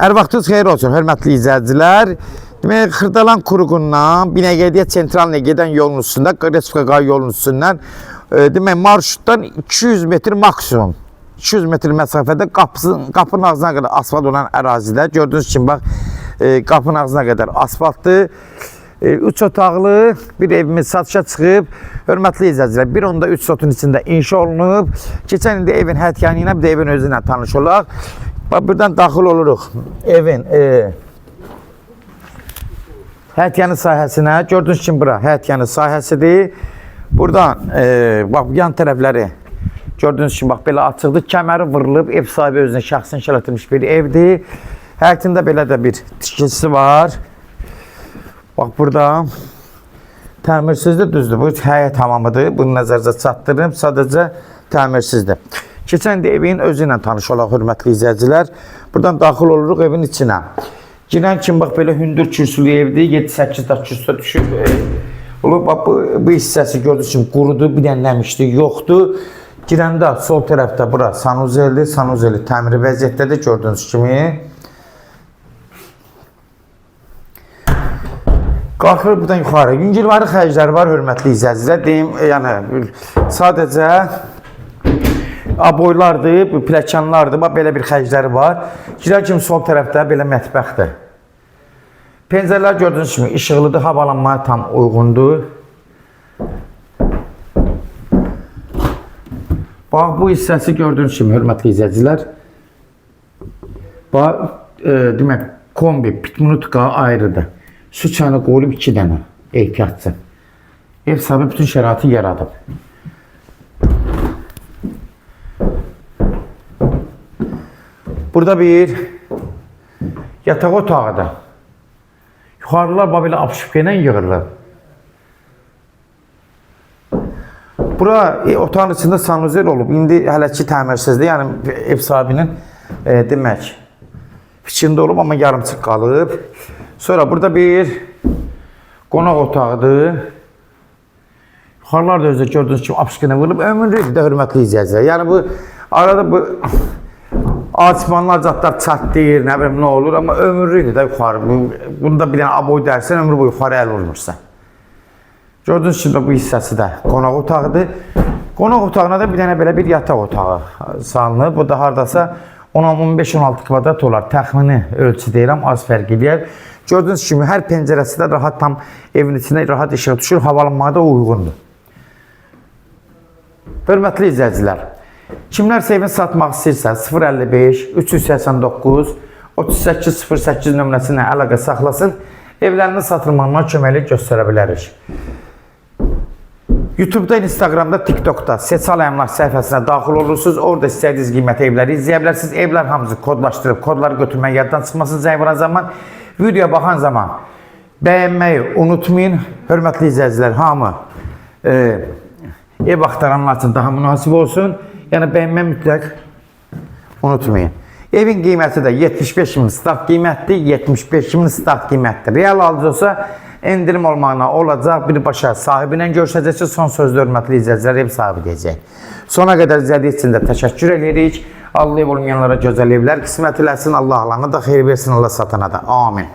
Hər vaxtınız xeyir olsun, hörmətli izləyicilər. Demək, Xırdalan Kuruğundan Binəqədiyə Sentralına gedən yolun üstündə, Respublika yolun üstündən demək, marşrutdan 200 metr maksimum. 200 metr məsafədə qapının ağzına qədər asfalt olan ərazidə. Gördüyünüz kimi, bax, qapının ağzına qədər asfaltdır. 3 otaqlı bir evimiz satışa çıxıb. Hörmətli izləyicilər, bir onda 3 sotun içində inşa olunub. Keçən ildə evin həyətyanı ilə bir də evin özü ilə tanış olaq. Bax, buradan daxil oluruq evin həyətyanı sahəsinə. Gördüyünüz kimi, bura həyətyanı sahəsidir. Buradan, bax, yan tərəfləri gördüyünüz kimi, bax, belə açıqdır. Kəməri vırılıb, ev sahibi özünə şəxsin şəlatilmiş bir evdir. Həyətində belə də bir tikilisi var. Bax, burada təmirsizdir, düzdür. Bu həyət hamamıdır. Bunu nəzərinizə çatdırırım. Sadəcə təmirsizdir. Keçən də evin özü ilə tanış olaq, hörmətli izləyicilər. Buradan daxil oluruq evin içinə. Girən kimi, bax, belə hündür kürsülü evdir. 7-8 daş kürsüdə düşüb. Bax, bu hissəsi gördüyünüz kimi qurudur, bir dənə nəmişdir, yoxdur. Girəndə sol tərəfdə bura sanuzeldir. Sanuzeli təmiri vəziyyətdədir, gördüyünüz kimi. Qalxır buradan yuxarı. Yüngülvari xərcləri var, hörmətli izləyicilər. Deyim, yəni, sadəcə aboylardır, pləkanlardır, bax, belə bir xərcləri var. Girər kimi sol tərəfdə belə mətbəxdir. Pəncərələr gördüyünüz kimi işıqlıdır, havalanmaya tam uyğundur. Bax, bu hissəsi gördüyünüz kimi, hörmətli izləyicilər. Bax, demək, kombi, pitmunutka ayrıdır. Su çayını qoyulub 2 dənə ehtiyatçı. Ev sahibi bütün şəraiti yaradıb. Burada bir yataq otağıdır. Yuxarılar belə apışıqə ilə yığılır. Bura otağın içində sanuzel olub. İndi hələ ki təmirsizdir. Yəni ev sahibinin demək fikrində olub, amma yarımçıq qalıb. Sonra burada bir qonaq otağıdır. Yuxarılar da özü gördüyünüz kimi apışqına vurulub. Ömürlük də hörmətli izləyicilər. Yəni bu arada bu açmanlar cadlar çatlayır, nə bilim nə olur, amma ömürlükdür də yuxarı. Bunda bir dənə aboy dərsən, ömrü bu yuxarı əl olmursa. Gördüyünüz kimi bu hissəsi də qonaq otağıdır. Qonaq otağına da bir dənə belə bir yataq otağı salınır. Bu da haradasa 15-16 kvadrat olar. Təxmini ölçü deyirəm, az fərq edir. Gördüyünüz kimi, hər pəncərəsi də rahat, tam evin içində rahat işıq düşür, havalanmaya da uyğundur. Hörmətli izləyicilər, kimlərsə evini satmaq istəyirsə 055 389 3808 nömrəsinə əlaqə saxlasın, evlərinin satılmağına köməklik göstərə bilərik. YouTube'da, Instagram'da, TikTok'da Seçal Əmlak səhifəsinə daxil olursunuz. Orada istədiyiniz qiymətə evləri izləyə bilərsiniz. Evlər hamısı kodlaşdırıb, kodları götürmək yaddan çıxmasın. Zəng vuran zaman, videoya baxan zaman bəyənməyi unutmayın. Hörmətli izləyicilər, hamı ev axtaranlar üçün daha münasib olsun. Yəni bəyənməyi mütləq unutmayın. Evin qiyməti də 75.000 start qiymətdir, 75.000 start qiymətdir. Real alıcı olsa endirim olmağına olacaq, birbaşa sahibi ilə görüşəcəksiniz. Son sözdə hörmətli izləyicilər ev sahibi deyəcək. Sona qədər izlədiyi üçün də təşəkkür edirik. Allah ev olmayanlara gözəl evlər qismət eləsin. Allah alana da xeyir versin, Allah satana da. Amin.